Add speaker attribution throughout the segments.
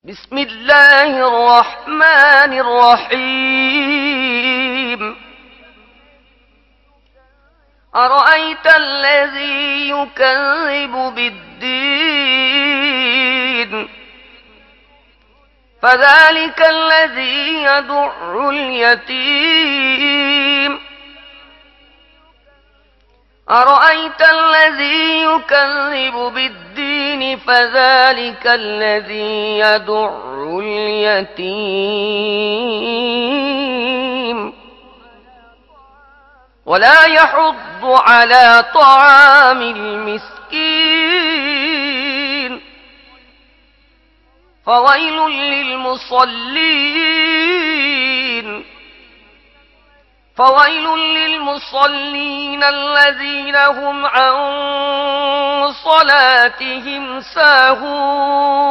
Speaker 1: بسم الله الرحمن الرحيم أرأيت الذي يكذب بالدين فذلك الذي يدع اليتيم أرأيت الذي يكذب بالدين فذلك الذي يدع اليتيم ولا يحض على طعام المسكين فويل للمصلين الذين هم عن صلاتهم ساهون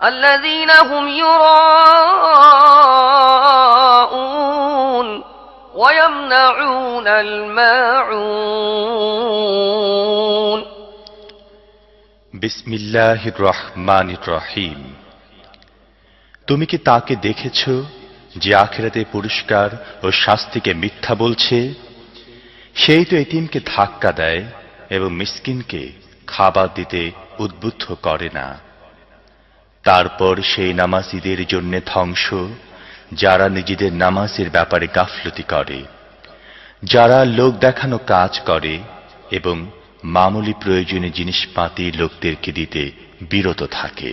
Speaker 1: الذين هم يراءون ويمنعون الماعون
Speaker 2: বিসমিল্লাহির রহমানির রহিম। তুমি কি তাকে দেখেছ যে আখিরাতে পুরস্কার ও শাস্তিকে মিথ্যা বলছে? সেই তো এতিমকে ধাক্কা দেয় এবং মিসকিনকে খাবার দিতে উদ্বুদ্ধ করে না। তারপর সেই নামাজীদের জন্য ধ্বংস যারা নিজেদের নামাজের ব্যাপারে গাফলতি করে, যারা লোক দেখানো কাজ করে এবং মামুলি প্রয়োজনীয় জিনিসপাতি লোকদেরকে দিতে বিরত থাকে।